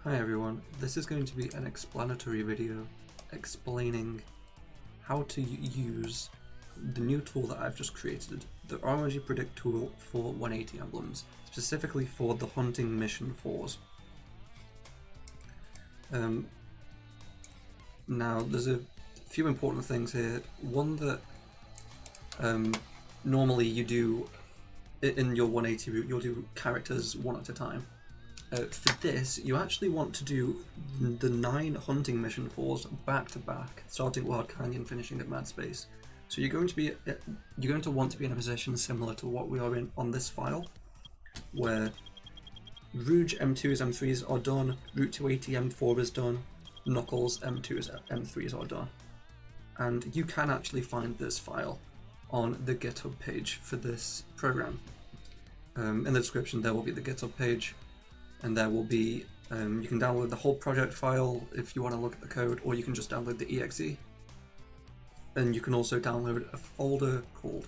Hi everyone, this is going to be an explanatory video explaining how to use the new tool that I've just created, the RNG predict tool for 180 emblems, specifically for the hunting mission 4s. Now there's a few important things here. One that normally you do in your 180 route, you'll do characters one at a time. For this, you actually want to do the 9 hunting mission 4s back to back, starting at Wild Canyon, finishing at Mad Space. So you're going to want to be in a position similar to what we are in on this file, where Rouge M2s, M3s are done, Route 280 M4 is done, Knuckles M2s, M3s are done. And you can actually find this file on the GitHub page for this program. In the description there will be the GitHub page, and there will be, you can download the whole project file if you want to look at the code, or you can just download the exe. And you can also download a folder called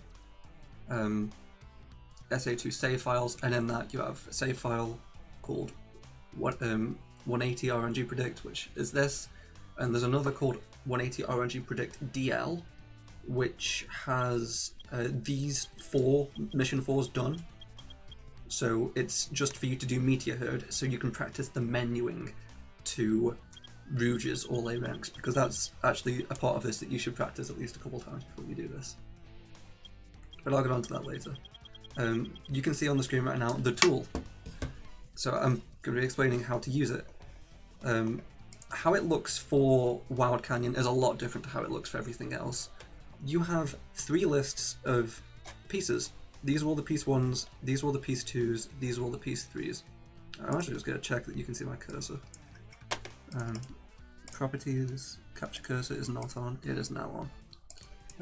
SA2 save files, and in that you have a save file called 180 RNG predict, which is this, and there's another called 180 RNG predict DL, which has these 4 mission 4s done. So it's just for you to do Meteor Herd, so you can practice the menuing to Rouge's all A ranks, because that's actually a part of this that you should practice at least a couple times before you do this. But I'll get on to that later. You can see on the screen right now the tool. So I'm going to be explaining how to use it. How it looks for Wild Canyon is a lot different to how it looks for everything else. You have 3 lists of pieces. These are all the piece 1s, these are all the piece 2s, these are all the piece 3s. I'm actually just going to check that you can see my cursor. Properties, capture cursor is not on, it is now on.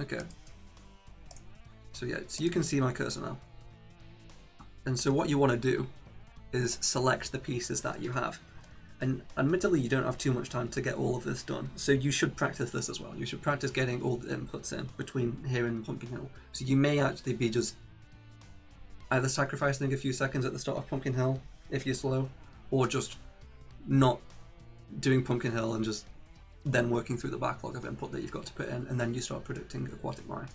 Okay. So yeah, so you can see my cursor now. And so what you want to do is select the pieces that you have. And admittedly you don't have too much time to get all of this done, so you should practice this as well. You should practice getting all the inputs in between here and Pumpkin Hill. So you may actually be just either sacrificing a few seconds at the start of Pumpkin Hill if you're slow, or just not doing Pumpkin Hill and just then working through the backlog of input that you've got to put in, and then you start predicting Aquatic Mine.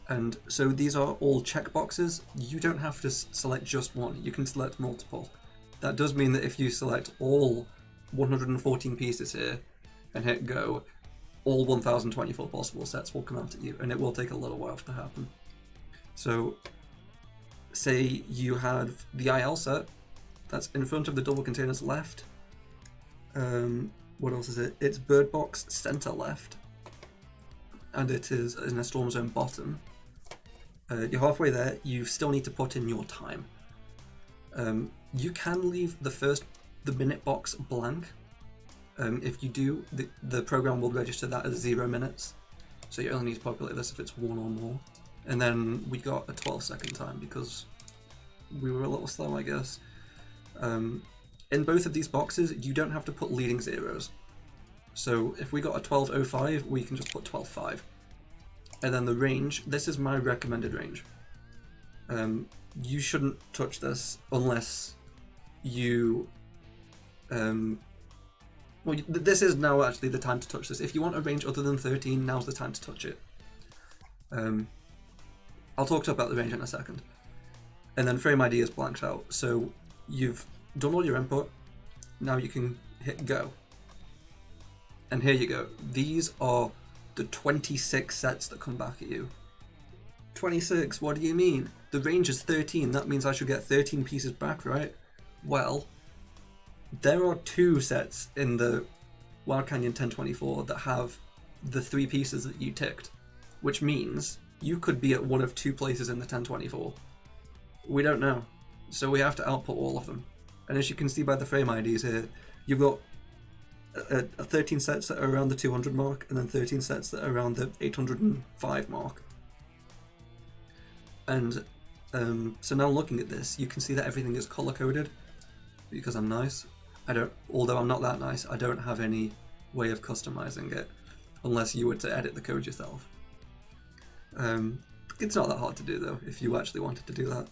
And so these are all checkboxes. You don't have to select just one, you can select multiple. That does mean that if you select all 114 pieces here and hit go, all 1024 possible sets will come out at you, and it will take a little while for it to happen. So say you have the IL set, that's in front of the double containers left. What else is it? It's bird box center left, and it is in a storm zone bottom. You're halfway there, you still need to put in your time. You can leave the minute box blank. If you do, the program will register that as 0 minutes, so you only need to populate this if it's 1 or more. And then we got a 12-second time because we were a little slow, I guess. In both of these boxes, you don't have to put leading zeros. So if we got a 12.05, we can just put 12.5. And then the range, this is my recommended range. You shouldn't touch this unless you... well, this is now actually the time to touch this. If you want a range other than 13, now's the time to touch it. I'll talk about the range in a second. And then frame ID is blanked out. So you've done all your input, now you can hit go. And here you go. These are the 26 sets that come back at you. 26, what do you mean? The range is 13, that means I should get 13 pieces back, right? Well, there are 2 sets in the Wild Canyon 1024 that have the 3 pieces that you ticked, which means you could be at one of 2 places in the 1024. We don't know, so we have to output all of them. And as you can see by the frame IDs here, you've got 13 sets that are around the 200 mark, and then 13 sets that are around the 805 mark. And so now looking at this, you can see that everything is color-coded, because I'm nice. Although I'm not that nice, I don't have any way of customizing it, unless you were to edit the code yourself. It's not that hard to do though, if you actually wanted to do that.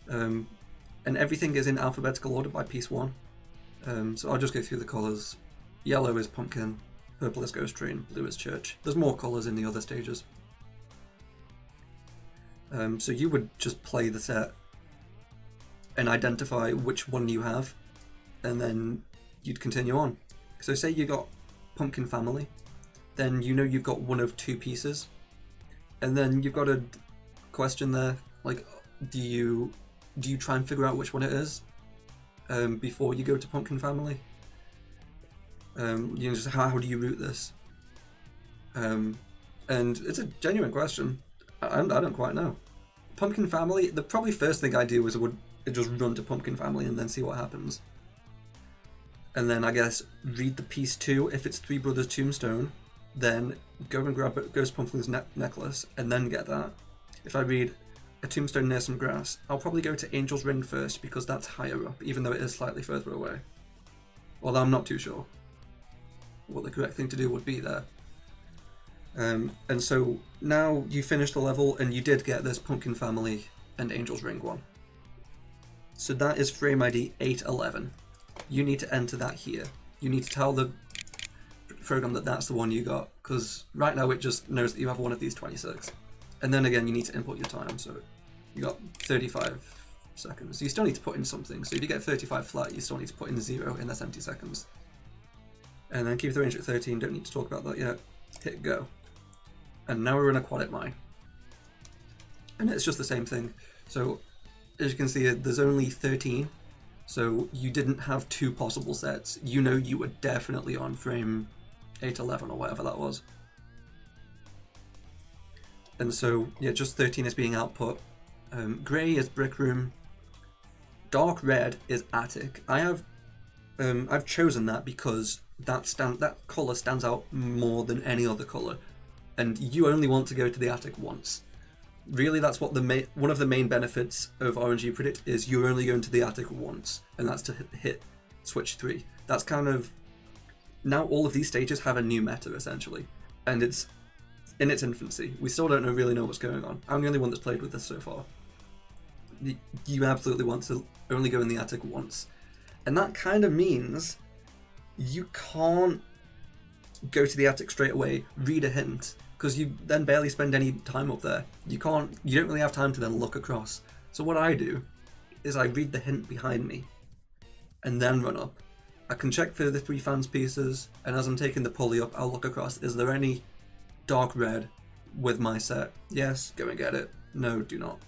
And everything is in alphabetical order by piece 1. So I'll just go through the colours. Yellow is pumpkin, purple is ghost train, blue is church. There's more colours in the other stages. So you would just play the set and identify which one you have, and then you'd continue on. So say you got pumpkin family, then you know you've got one of two pieces, and then you've got a question there, like, do you try and figure out which one it is before you go to pumpkin family? Just how do you route this? And it's a genuine question. I don't quite know. Pumpkin family, the probably first thing I do is would just run to pumpkin family and then see what happens. And then I guess read the piece 2 if it's Three Brothers Tombstone, then go and grab Ghost Pumpkin's necklace and then get that. If I read a tombstone near some grass, I'll probably go to Angel's Ring first because that's higher up, even though it is slightly further away. Although I'm not too sure what the correct thing to do would be there. And so now you finished the level and you did get this Pumpkin Family and Angel's Ring one. So that is frame ID 811. You need to enter that here. You need to tell the program that that's the one you got, because right now it just knows that you have one of these 26. And then again, you need to input your time, so you got 35 seconds. You still need to put in something, so if you get 35 flat, you still need to put in 0 in this empty seconds. And then keep the range at 13, don't need to talk about that yet. Hit go. And now we're in Aquatic Mine. And it's just the same thing. So, as you can see, there's only 13, so you didn't have two possible sets. You know you were definitely on frame 811 or whatever that was. And so, yeah, just 13 is being output. Grey is Brick Room. Dark red is Attic. I've chosen that because that colour stands out more than any other colour. And you only want to go to the attic once. Really, that's what one of the main benefits of RNG Predict is. You're only going to the attic once, and that's to hit switch 3. That's kind of... Now all of these stages have a new meta, essentially. And it's in its infancy. We still don't really know what's going on. I'm the only one that's played with this so far. You absolutely want to only go in the attic once. And that kind of means you can't go to the attic straight away, read a hint, because you then barely spend any time up there. You don't really have time to then look across. So what I do is I read the hint behind me and then run up. I can check for the 3 fans pieces, and as I'm taking the pulley up, I'll look across. Is there any dark red with my set? Yes, go and get it. No, do not.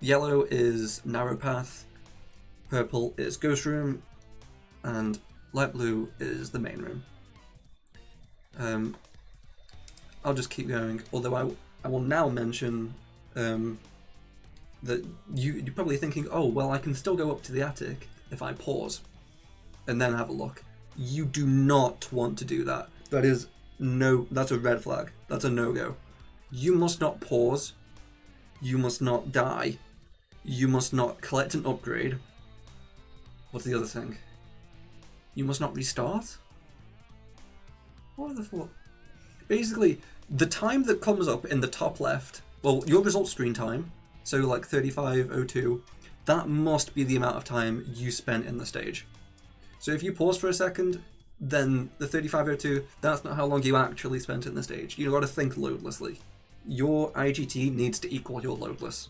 Yellow is Narrow Path, purple is Ghost Room, and light blue is the main room. I'll just keep going, although I will now mention that you're probably thinking, oh, well, I can still go up to the attic if I pause and then have a look. You do not want to do that. That's a red flag. That's a no-go. You must not pause. You must not die. You must not collect an upgrade. What's the other thing? You must not restart? What are the four? Basically, the time that comes up in the top left, well, your result screen time, so like 35:02, that must be the amount of time you spent in the stage. So if you pause for a second, then the 35:02, that's not how long you actually spent in the stage. You've got to think loadlessly. Your IGT needs to equal your loadless.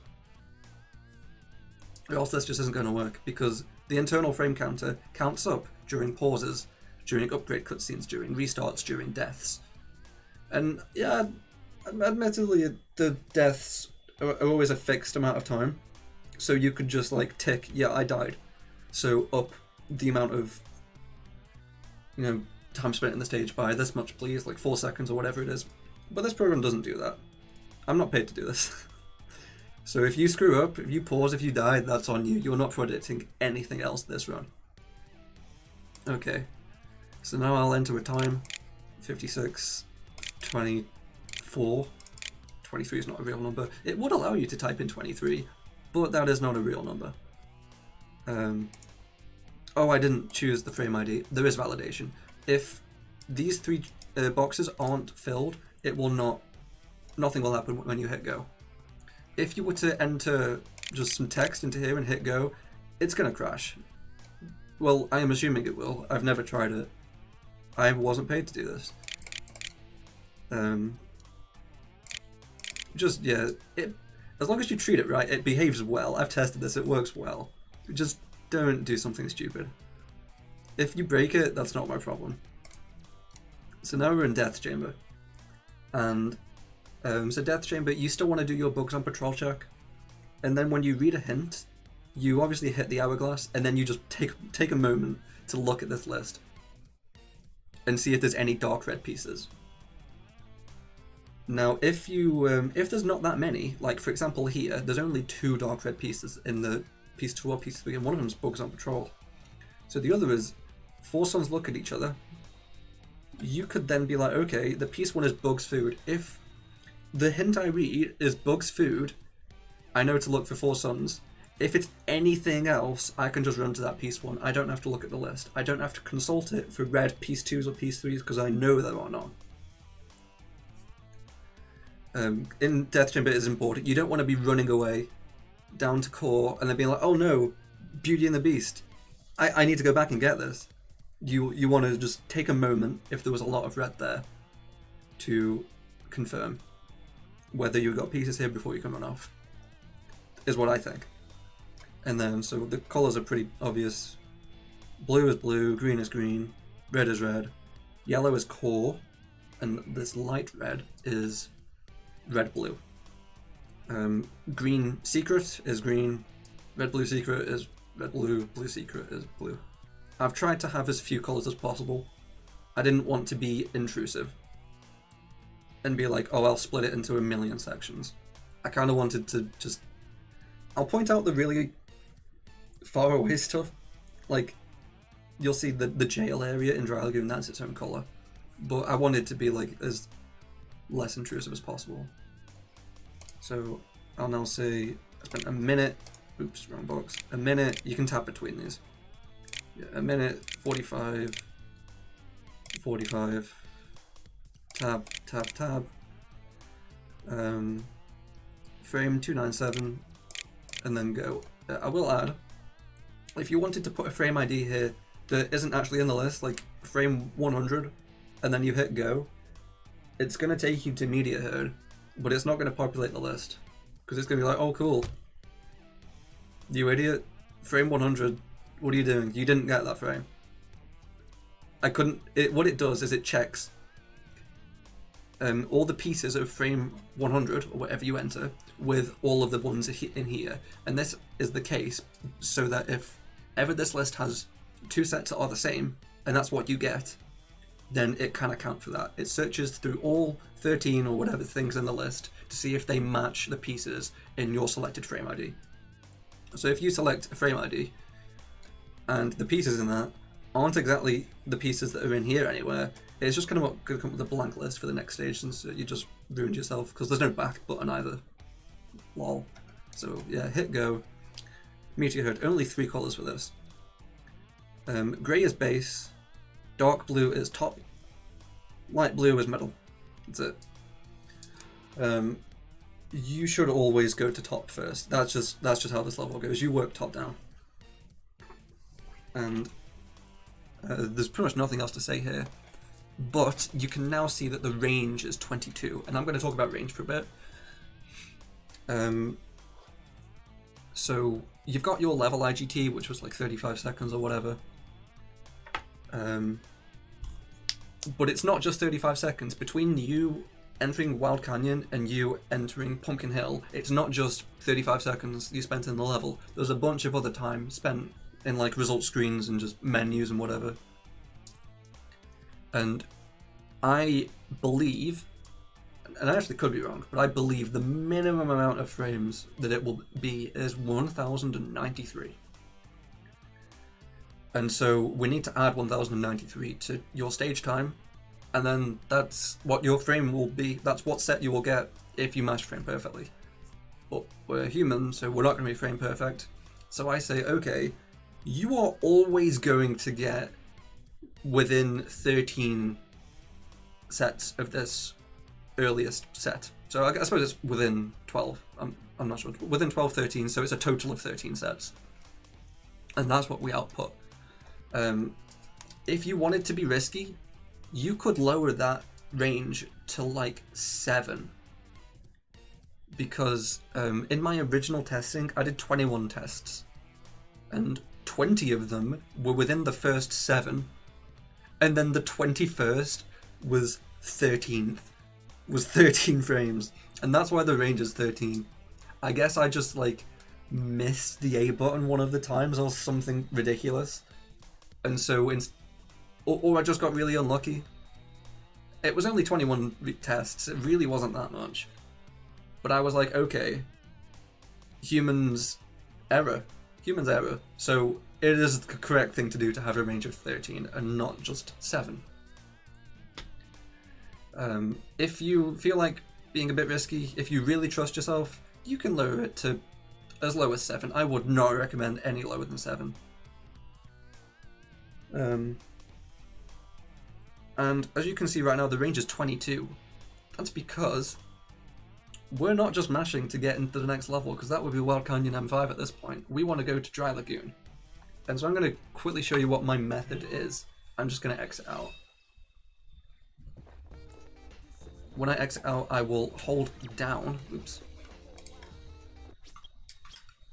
Or else this just isn't going to work, because the internal frame counter counts up during pauses, during upgrade cutscenes, during restarts, during deaths. And yeah, admittedly, the deaths are always a fixed amount of time. So you could just like tick, yeah, I died. So up the amount of, time spent in the stage by this much, please, like 4 seconds or whatever it is. But this program doesn't do that. I'm not paid to do this. So if you screw up, if you pause, if you die, that's on you. You're not predicting anything else this run. Okay. So now I'll enter a time. 56, 24. 23 is not a real number. It would allow you to type in 23, but that is not a real number. Oh, I didn't choose the frame ID. There is validation. If these 3 boxes aren't filled, nothing will happen when you hit go. If you were to enter just some text into here and hit go, it's going to crash. Well, I am assuming it will. I've never tried it. I wasn't paid to do this. Just, yeah, as long as you treat it right, it behaves well. I've tested this, it works well. Just don't do something stupid. If you break it, that's not my problem. So now we're in Death Chamber. And so Death Chamber, you still want to do your bugs on patrol check. And then when you read a hint, you obviously hit the hourglass, and then you just take a moment to look at this list and see if there's any dark red pieces. Now, if there's not that many, like for example here, there's only 2 dark red pieces in the piece 2 or piece 3, and one of them's bugs on patrol. So the other is 4 suns look at each other. You could then be like, okay, the piece 1 is bugs food. If the hint I read is bugs food, I know to look for 4 suns. If it's anything else, I can just run to that piece 1. I don't have to look at the list. I don't have to consult it for red piece 2s or piece 3s because I know there are none. In Death Chamber it is important. You don't want to be running away down to core and then being like, oh no, Beauty and the Beast. I need to go back and get this. You want to just take a moment, if there was a lot of red there, to confirm whether you got pieces here before you can run off, is what I think. And then, so the colours are pretty obvious. Blue is blue, green is green, red is red, yellow is core, and this light red is red-blue. Green secret is green, red-blue secret is red-blue, blue secret is blue. I've tried to have as few colours as possible. I didn't want to be intrusive and be like, oh, I'll split it into a million sections. I kind of wanted to just... I'll point out the really far away stuff. Like, you'll see the jail area in Dry Lagoon, that's its own colour. But I wanted to be like as less intrusive as possible. So I'll now say I spent a minute, oops, wrong box, a minute, you can tap between these. Yeah, a minute, 45, 45, tab, tab, tab, frame 297, and then go. I will add, if you wanted to put a frame ID here that isn't actually in the list, like frame 100, and then you hit go, it's going to take you to media herd, but it's not going to populate the list, because it's going to be like, oh cool, you idiot, frame 100, what are you doing? You didn't get that frame. I couldn't, what it does is it checks all the pieces of frame 100, or whatever you enter, with all of the ones in here, and this is the case so that if ever this list has 2 sets that are the same, and that's what you get, then it can account for that. It searches through all 13 or whatever things in the list to see if they match the pieces in your selected frame ID. So if you select a frame ID, and the pieces in that aren't exactly the pieces that are in here anywhere, it's just kind of going to come with a blank list for the next stage, since you just ruined yourself, because there's no back button either. Lol. So yeah, hit go. Meteor Herd, only 3 colours for this. Grey is base, dark blue is top, light blue is middle. That's it. You should always go to top first. That's just how this level goes. You work top down. And there's pretty much nothing else to say here. But you can now see that the range is 22, and I'm going to talk about range for a bit. So you've got your level IGT, which was like 35 seconds or whatever. But it's not just 35 seconds. Between you entering Wild Canyon and you entering Pumpkin Hill, it's not just 35 seconds you spent in the level. There's a bunch of other time spent in like result screens and just menus and whatever. And I believe, and I actually could be wrong, but I believe the minimum amount of frames that it will be is 1093. And so we need to add 1093 to your stage time, and then that's what your frame will be, that's what set you will get if you match frame perfectly. But we're human, so we're not going to be frame perfect. So I say, okay, you are always going to get within 13 sets of this earliest set. So I suppose it's within 12. I'm not sure. Within 12, 13, so it's a total of 13 sets. And that's what we output. If you wanted to be risky, you could lower that range to like 7. Because in my original testing, I did 21 tests, and 20 of them were within the first 7, and then the 21st was 13 frames, and that's why the range is 13. I guess I just like missed the A button one of the times or something ridiculous, and so or I just got really unlucky. It was only 21 tests, it really wasn't that much. But I was like, okay, humans error. So it is the correct thing to do to have a range of 13 and not just 7. If you feel like being a bit risky, if you really trust yourself, you can lower it to as low as 7. I would not recommend any lower than 7. And as you can see right now, the range is 22. That's because we're not just mashing to get into the next level, because that would be Wild Canyon M5 at this point. We want to go to Dry Lagoon. And so I'm going to quickly show you what my method is. I'm just going to exit out. When I exit out, I will hold down. Oops.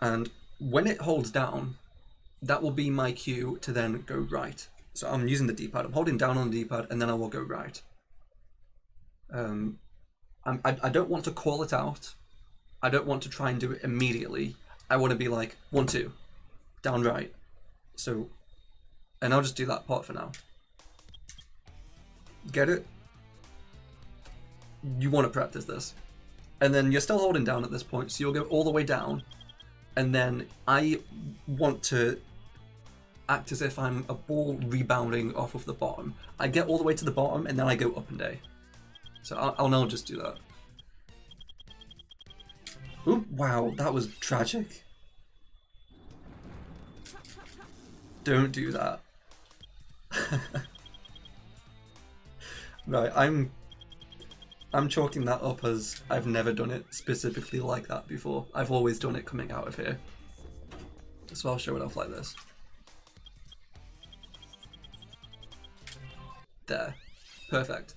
And when it holds down, that will be my cue to then go right. So I'm using the D-pad. I'm holding down on the D-pad, and then I will go right. I don't want to call it out. I don't want to try and do it immediately. I want to be like, 1, 2, down right. So, and I'll just do that part for now. Get it? You want to practice this. And then you're still holding down at this point, so you'll go all the way down. And then I want to act as if I'm a ball rebounding off of the bottom. I get all the way to the bottom, and then I go up and down. So I'll now just do that. Ooh, wow, that was tragic. Don't do that. Right, I'm chalking that up as I've never done it specifically like that before. I've always done it coming out of here. So I'll show it off like this. There. Perfect.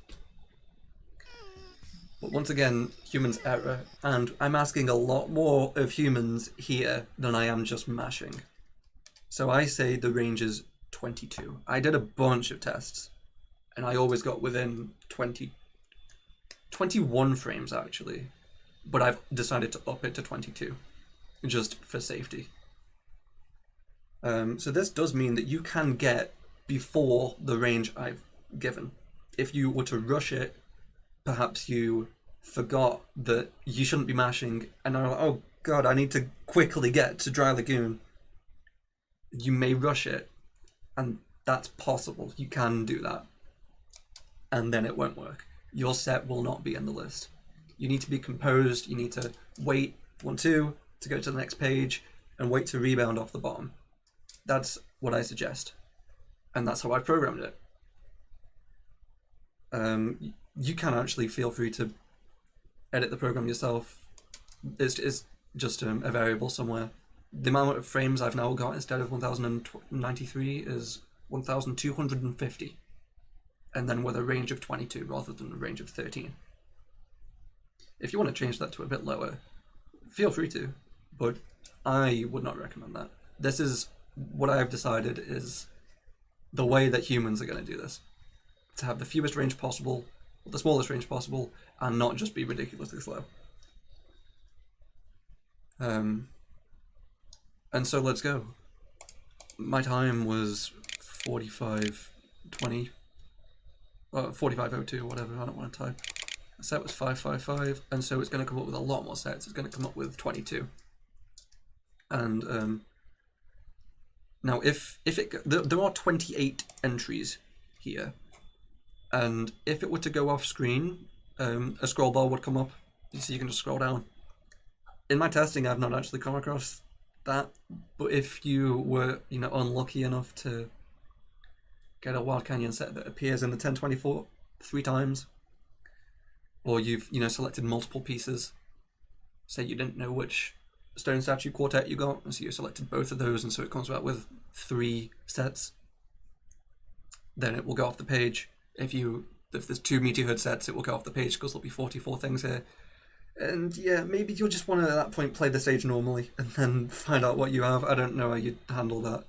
But once again, humans error, and I'm asking a lot more of humans here than I am just mashing. So I say the range is 22. I did a bunch of tests, and I always got within 21 frames actually, but I've decided to up it to 22, just for safety. So this does mean that you can get before the range I've given. If you were to rush it, perhaps you forgot that you shouldn't be mashing and are like, oh god, I need to quickly get to Dry Lagoon. You may rush it, and that's possible. You can do that. And then it won't work. Your set will not be in the list. You need to be composed, you need to wait 1, 2 to go to the next page and wait to rebound off the bottom. That's what I suggest. And that's how I programmed it. You can actually feel free to edit the program yourself. It's just a variable somewhere. The amount of frames I've now got instead of 1093 is 1250. And then with a range of 22 rather than a range of 13. If you want to change that to a bit lower, feel free to, but I would not recommend that. This is what I've decided is the way that humans are going to do this. To have the fewest range possible, the smallest range possible, and not just be ridiculously slow. And so let's go. My time was 45:20, 45:02, whatever, I don't want to type. The set was 555, and so it's going to come up with a lot more sets. It's going to come up with 22. And now there are 28 entries here. And if it were to go off screen, a scroll bar would come up, so you can just scroll down. In my testing, I've not actually come across that, but if you were, unlucky enough to get a Wild Canyon set that appears in the 1024 3 times, or you've, selected multiple pieces, say you didn't know which stone statue quartet you got, and so you selected both of those, and so it comes out with 3 sets, then it will go off the page. If there's 2 meteor hood sets, it will go off the page because there'll be 44 things here. And yeah, maybe you'll just want to, at that point, play the stage normally and then find out what you have. I don't know how you'd handle that.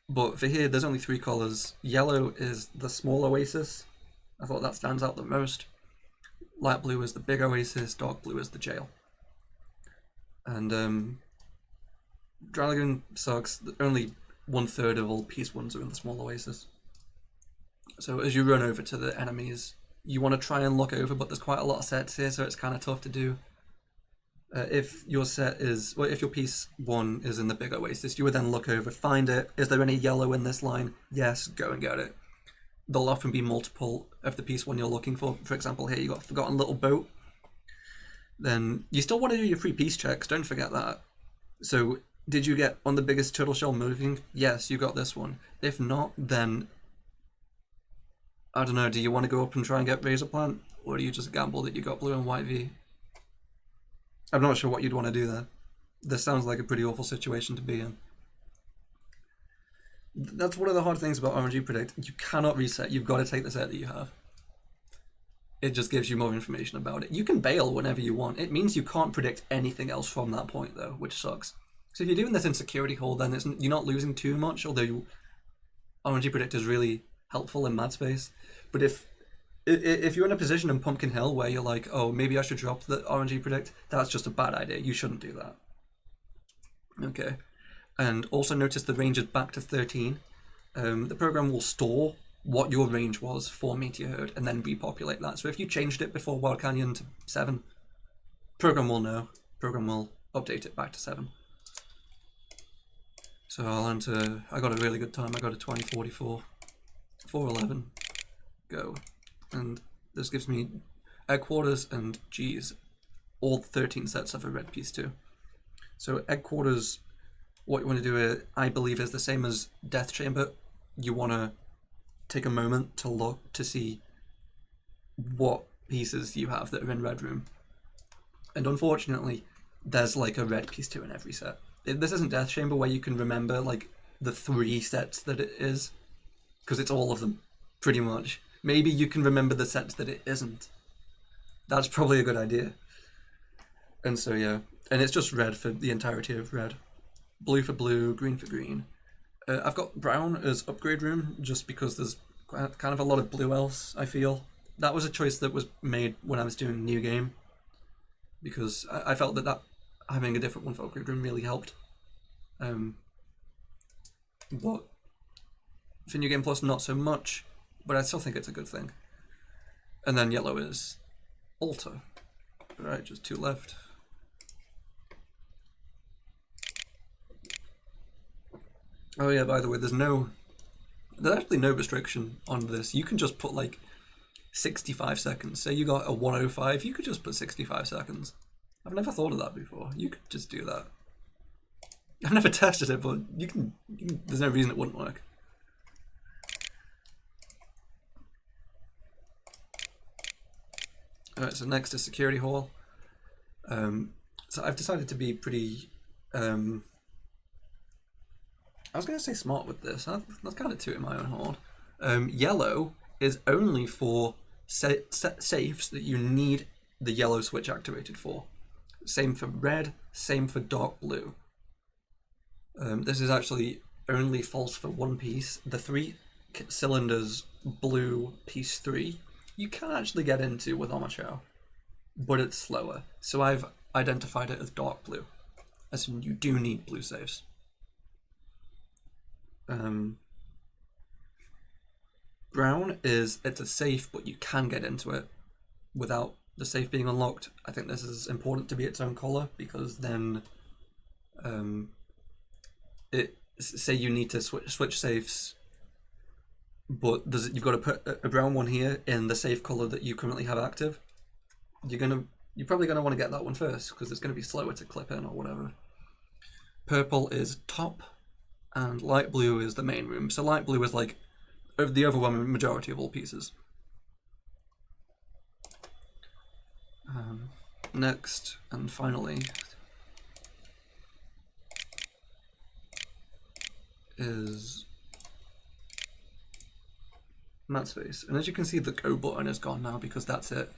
But for here, there's only 3 colours. Yellow is the small oasis. I thought that stands out the most. Light blue is the big oasis. Dark blue is the jail. And Dragon sucks. Only 1/3 of all Peace ones are in the small oasis. So as you run over to the enemies, you want to try and look over, but there's quite a lot of sets here, so it's kind of tough to do. If your set is, well, if your Piece 1 is in the big oasis, you would then look over, find it. Is there any yellow in this line? Yes, go and get it. There'll often be multiple of the Piece 1 you're looking for. For example, here you got Forgotten Little Boat. Then you still want to do your free Piece checks, don't forget that. So, did you get on the biggest turtle shell moving? Yes, you got this one. If not, then I don't know, do you want to go up and try and get Razor Plant? Or do you just gamble that you got blue and white V? I'm not sure what you'd want to do there. This sounds like a pretty awful situation to be in. That's one of the hard things about RNG Predict. You cannot reset. You've got to take the set that you have. It just gives you more information about it. You can bail whenever you want. It means you can't predict anything else from that point, though, which sucks. So if you're doing this in security hold, then you're not losing too much, although RNG Predict is really helpful in Mad Space. But if you're in a position in Pumpkin Hill where you're like, oh, maybe I should drop the RNG Predict, that's just a bad idea. You shouldn't do that. Okay. And also notice the range is back to 13. The program will store what your range was for Meteor Herd and then repopulate that. So if you changed it before Wild Canyon to 7, program will know. Program will update it back to 7. So I'll enter, I got a really good time. I got a 2044, 411, go. And this gives me Egg Quarters and G's, all 13 sets of a red piece too. So Egg Quarters, what you want to do, I believe, is the same as Death Chamber. You want to take a moment to look to see what pieces you have that are in Red Room. And unfortunately, there's like a red piece 2 in every set. This isn't Death Chamber where you can remember like the 3 sets that it is, because it's all of them, pretty much. Maybe you can remember the sets that it isn't. That's probably a good idea. And so yeah, and it's just red for the entirety of red. Blue for blue, green for green. I've got brown as upgrade room just because there's kind of a lot of blue elves, I feel. That was a choice that was made when I was doing New Game, because I felt that having a different one for upgrade room really helped. But for New Game Plus, not so much, but I still think it's a good thing. And then yellow is altar. Right, just 2 left. Oh yeah, by the way, there's actually no restriction on this. You can just put like 65 seconds. Say you got a 105, you could just put 65 seconds. I've never thought of that before. You could just do that. I've never tested it, but you can there's no reason it wouldn't work. Alright, so next is Security Hall. So I've decided to be pretty I was going to say smart with this. That's kind of tooting my own horn. Yellow is only for safes that you need the yellow switch activated for. Same for red, same for dark blue. This is actually only false for one piece. The 3 cylinders blue piece 3, you can actually get into with Omochao, but it's slower. So I've identified it as dark blue, as in you do need blue safes. Brown it's a safe, but you can get into it without the safe being unlocked. I think this is important to be its own color, because then say you need to switch safes, but you've got to put a brown one here in the safe color that you currently have active. You're probably gonna want to get that one first, because it's gonna be slower to clip in or whatever. Purple is top, and light blue is the main room. So light blue is like the overwhelming majority of all pieces. Next, and finally, is mat space. And as you can see, the go button is gone now because that's it.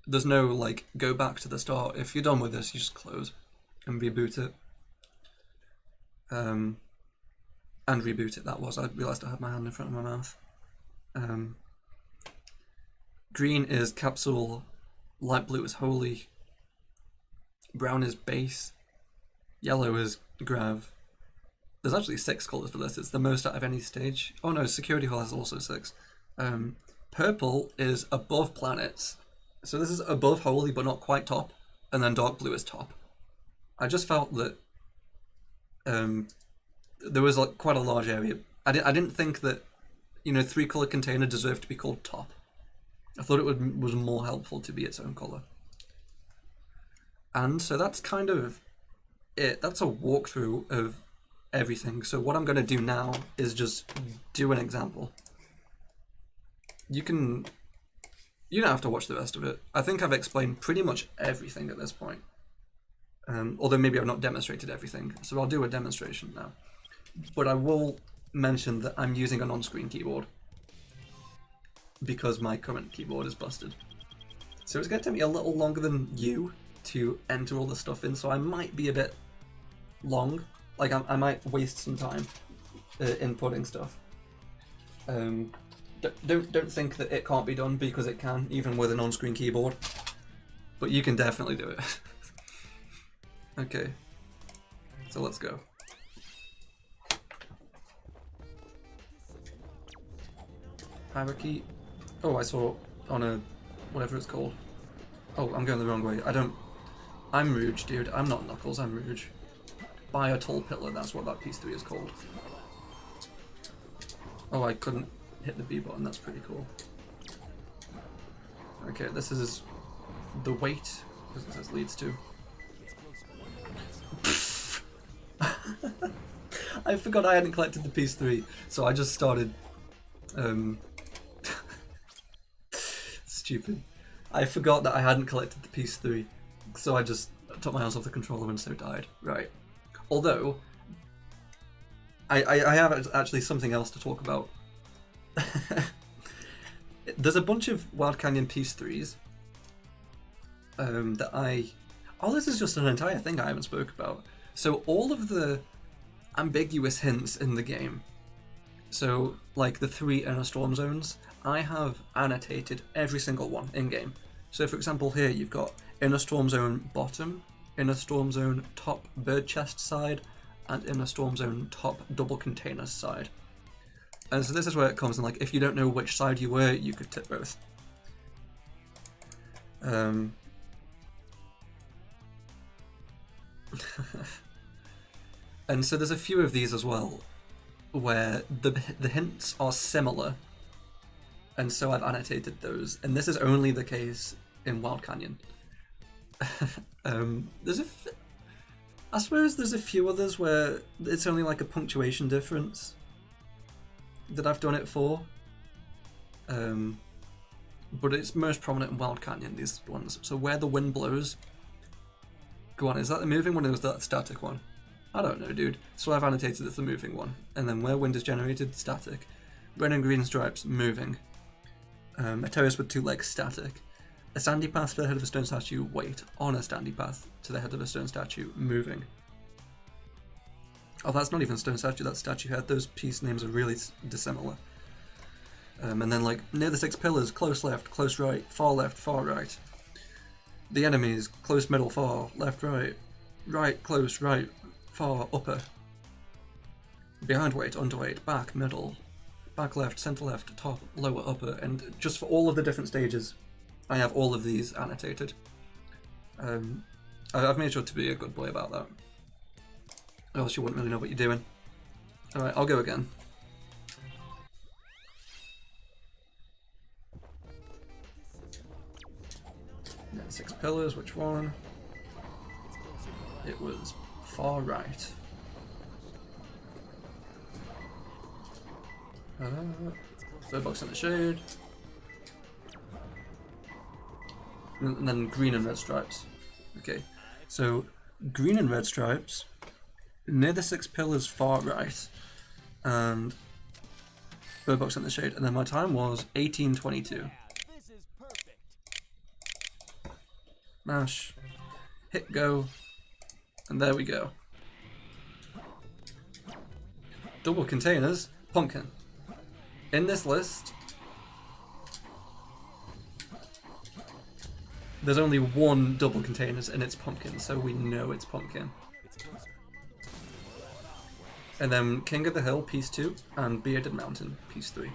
There's no like go back to the start. If you're done with this, you just close and reboot it. And reboot it, that was. I realised I had my hand in front of my mouth. Green is capsule, light blue is holy, brown is base, yellow is grav. There's actually 6 colours for this, it's the most out of any stage. Oh no, security hall has also 6. Purple is above planets, so this is above holy but not quite top, and then dark blue is top. I just felt that there was like quite a large area. I didn't think that, you know, 3-colour container deserved to be called top. I thought it was more helpful to be its own colour. And so that's kind of it. That's a walkthrough of everything. So what I'm going to do now is just do an example. You don't have to watch the rest of it. I think I've explained pretty much everything at this point. Although maybe I've not demonstrated everything. So I'll do a demonstration now. But I will mention that I'm using an on-screen keyboard because my current keyboard is busted. So it's going to take me a little longer than you to enter all the stuff in, so I might be a bit long. Like I might waste some time inputting stuff. Don't think that it can't be done, because it can, even with an on-screen keyboard. But you can definitely do it. Okay, so let's go. Hierarchy. Oh, I saw on a whatever it's called. Oh, I'm going the wrong way. I'm Rouge, dude. I'm not Knuckles, I'm Rouge. By a tall pillar, that's what that piece 3 is called. Oh, I couldn't hit the B button, that's pretty cool. Okay, this is the weight, because it says leads to. I forgot I hadn't collected the piece 3, so I just started stupid. I forgot that I hadn't collected the piece 3, so I just took my hands off the controller and so died. Right. Although, I have actually something else to talk about. There's a bunch of Wild Canyon piece 3s that oh, this is just an entire thing I haven't spoke about. So all of the ambiguous hints in the game, so like the 3 inner storm zones, I have annotated every single one in-game. So for example here you've got inner storm zone bottom, inner storm zone top bird chest side, and inner storm zone top double containers side. And so this is where it comes in, like if you don't know which side you were, you could tip both. And so there's a few of these as well where the hints are similar, and so I've annotated those, and this is only the case in Wild Canyon. I suppose there's a few others where it's only like a punctuation difference that I've done it for, but it's most prominent in Wild Canyon, these ones. So where the wind blows, go on, is that the moving one or is that the static one? I don't know, dude. So I've annotated it's the moving one. And then where wind is generated, static. Red and green stripes, moving. A terrace with 2 legs, static. A sandy path to the head of a stone statue, wait. On a sandy path to the head of a stone statue, moving. Oh, that's not even stone statue, that's statue head. Those piece names are really dissimilar. And then like, near the 6 pillars, close left, close right, far right. The enemies, close middle, far, left, right, close, right, far, upper. Behind weight, underweight, back, middle, back left, center left, top, lower, upper. And just for all of the different stages, I have all of these annotated. I've made sure to be a good boy about that, or else you wouldn't really know what you're doing. Alright, I'll go again. Yeah, 6 pillars, which one? It was far right. Third box in the shade. And then green and red stripes. Okay, so green and red stripes, near the 6 pillars far right, and Bird Box in the Shade, and then my time was 18:22. Mash, hit go, and there we go. Double containers, pumpkin. In this list, there's only one double containers and it's pumpkin, so we know it's pumpkin. And then King of the Hill, piece 2, and Bearded Mountain, piece 3.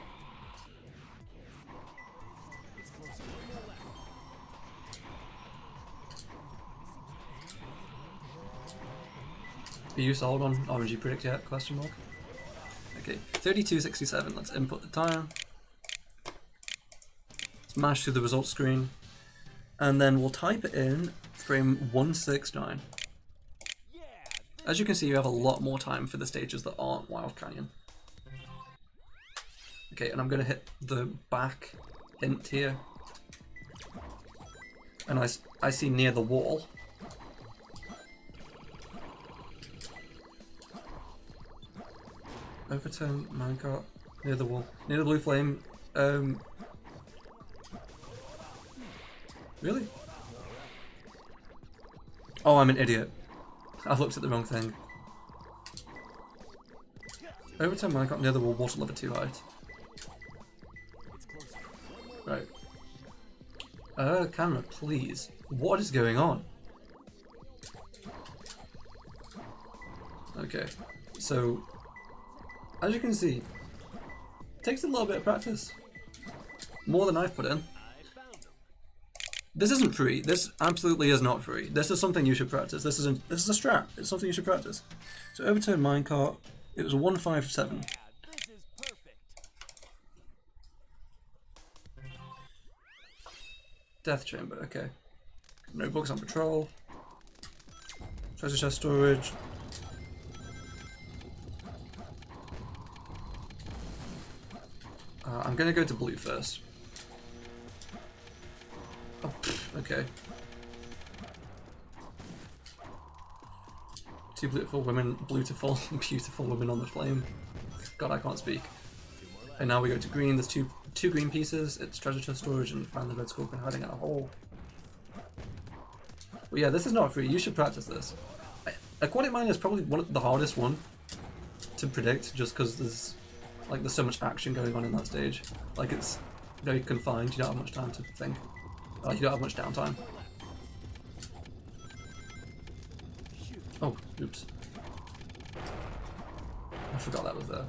Are you sold on RNG Predict yet? Question mark. Okay, 32:67. Let's input the time. Let's mash through the results screen, and then we'll type it in frame 169. As you can see, you have a lot more time for the stages that aren't Wild Canyon. Okay, and I'm gonna hit the back hint here, and I see near the wall. Overturn minecart near the wall, near the blue flame. Really? Oh, I'm an idiot. I looked at the wrong thing. Overturn minecart near the wall, water level 2 height. Right. Camera, please. What is going on? Okay, so as you can see, it takes a little bit of practice. More than I've put in. This isn't free. This absolutely is not free. This is something you should practice. This is a strat. It's something you should practice. So overturn minecart. It was 157. Death chamber. Okay. No books on patrol. Treasure chest storage. I'm gonna go to blue first. Oh, okay. Two beautiful women, beautiful women on the flame. God, I can't speak. And now we go to green. There's two green pieces. It's treasure chest storage and find the red scorpion hiding in a hole. Well, yeah, this is not free. You should practice this. Aquatic mine is probably the hardest one to predict, just because there's so much action going on in that stage. Like, it's very confined. You don't have much time to think. Like, you don't have much downtime. Oh, oops. I forgot that was there.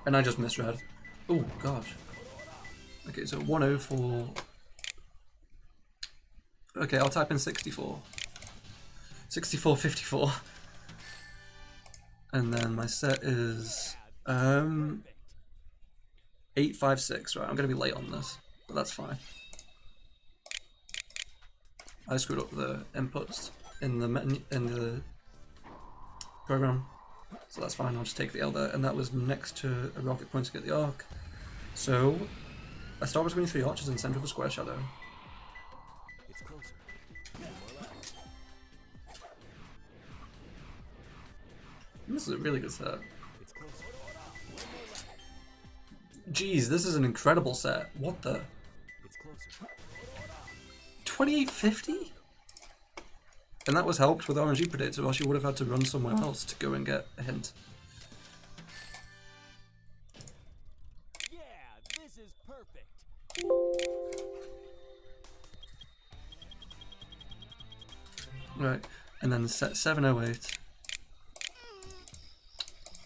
And I just misread. Oh, gosh. Okay, so 104. Okay, I'll type in 64. 6454. And then my set is 856. Right, I'm gonna be late on this, but that's fine. I screwed up the inputs in the menu, in the program, so that's fine. I'll just take the L there, and that was next to a rocket pointing at the arc. So I start between 3 arches in the center of a square shadow. This is a really good set. Jeez, this is an incredible set. What the? 2850? And that was helped with RNG Predictor, or else you would have had to run somewhere else to go and get a hint. Yeah, this is perfect. Right, and then set 708.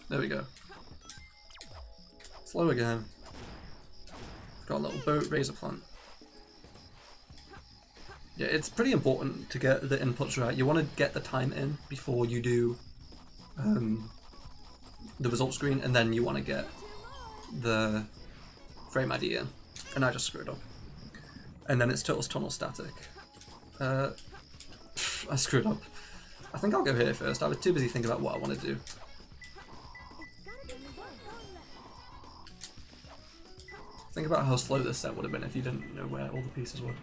There we go. Slow again. Got a little boat, razor plant. Yeah, it's pretty important to get the inputs right. You want to get the time in before you do the result screen, and then you want to get the frame ID in. And I just screwed up. And then it's Turtles Tunnel static. I screwed up. I think I'll go here first. I was too busy thinking about what I want to do. Think about how slow this set would have been if you didn't know where all the pieces were.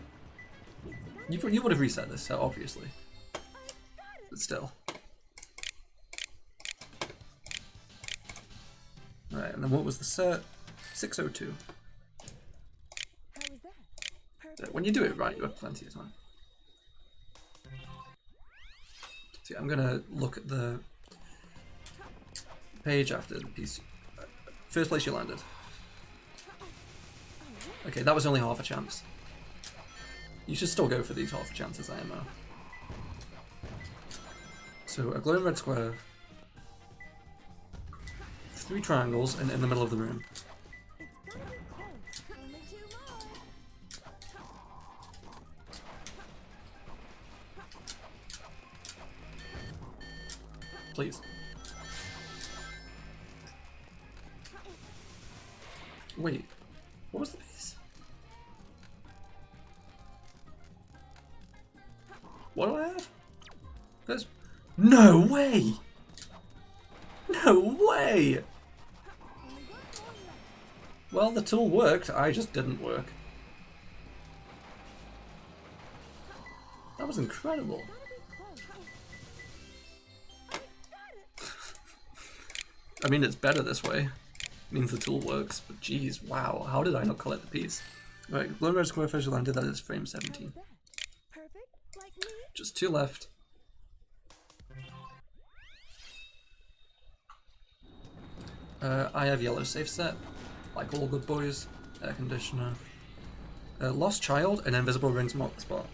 You would have reset this set, obviously. But still. Alright, and then what was the set? 602. How was that? Perfect. When you do it right, you have plenty of time. See, I'm gonna look at the page after the piece. First place you landed. Okay, that was only half a chance. You should still go for these half chances, IMO. So, a glowing red square, 3 triangles in the middle of the room. It's gonna be close. Only 2 more. Please. Wait, what was the piece? What do I have? There's... No way! No way! Well, the tool worked, I just didn't work. That was incredible. I mean, it's better this way. It means the tool works, but geez, wow, how did I not collect the piece? Right, glowing red square official landed, that is frame 17. Perfect, like me. Just 2 left. I have yellow safe set, like all good boys. Air conditioner. Lost child and invisible rings mark the spot.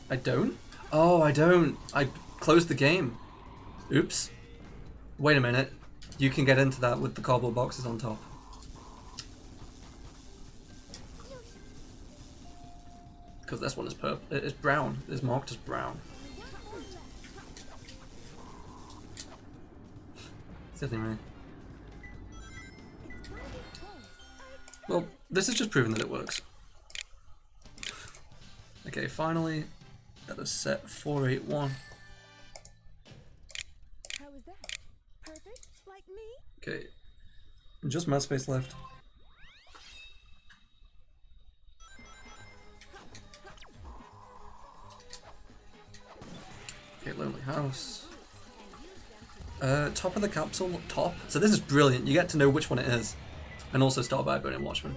I don't? Oh, I don't. I closed the game. Oops. Wait a minute. You can get into that with the cardboard boxes on top. Because this one is purple. It's brown. It's marked as brown. Silly me. Well, this is just proving that it works. Okay, finally, that is set 481. How was that? Perfect, like me. Okay, just mat space left. Okay, lonely house. Top of the capsule, top. So this is brilliant. You get to know which one it is, and also start by Burning Watchman.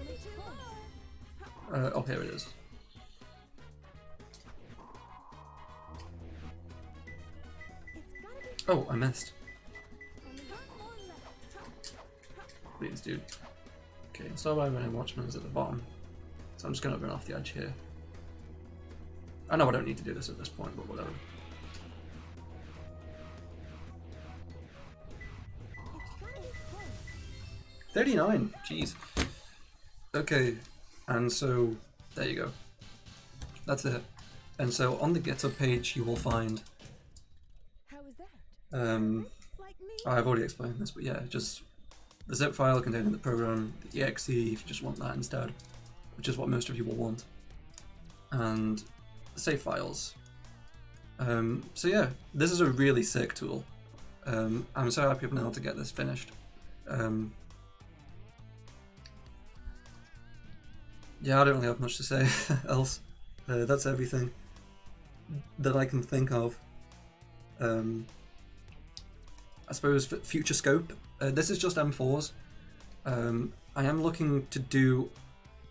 Oh, here it is. Oh, I missed. Please, dude. Okay, start by Burning Watchman is at the bottom, so I'm just gonna run off the edge here. I know I don't need to do this at this point, but whatever. 39, jeez. Okay, and so there you go. That's it. And so on the Github page, you will find. How was that? Like me. I've already explained this, but yeah, just the zip file containing the program, the exe if you just want that instead, which is what most of you will want, and the save files. So yeah, this is a really sick tool. I'm so happy I've been able to get this finished. Yeah, I don't really have much to say else. That's everything that I can think of. I suppose for future scope, this is just M4s. I am looking to do,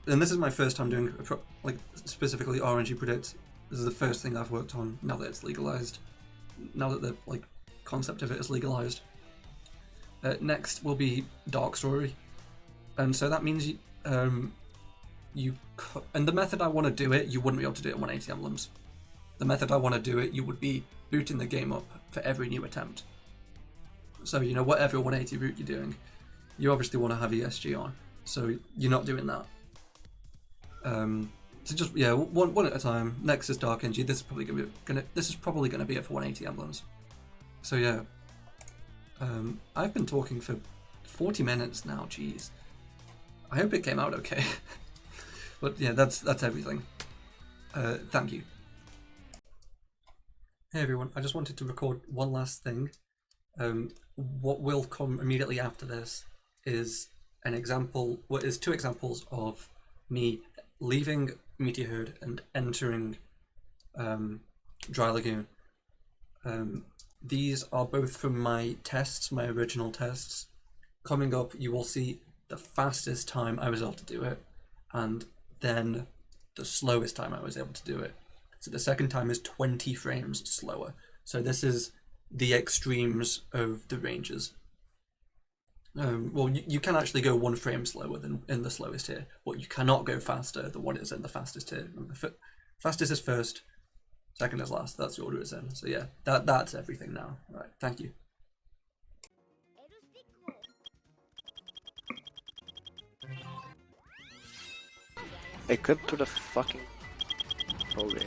and this is my first time doing like specifically RNG predict. This is the first thing I've worked on now that it's legalized. Now that the like concept of it is legalized. Next will be Dark Story, and so that means and the method I want to do it, you wouldn't be able to do it in 180 emblems. The method I want to do it, you would be booting the game up for every new attempt. So, you know, whatever 180 route you're doing, you obviously want to have ESG on. So you're not doing that. So just, yeah, one at a time. Next is Dark RNG. This is probably gonna be it for 180 emblems. So yeah. I've been talking for 40 minutes now, jeez. I hope it came out okay. But yeah, that's everything. Thank you. Hey everyone, I just wanted to record one last thing. What will come immediately after this is an example, what is two examples of me leaving Meteor Herd and entering Dry Lagoon. These are both from my tests, my original tests. Coming up, you will see the fastest time I was able to do it, and then the slowest time I was able to do it. So the second time is 20 frames slower. So this is the extremes of the ranges. Well, you can actually go 1 frame slower than in the slowest tier, but you cannot go faster than what is in the fastest tier. Fastest is first, second is last. That's the order it's in. So yeah, that's everything now. All right, thank you. Equip to the fucking... Oh yeah.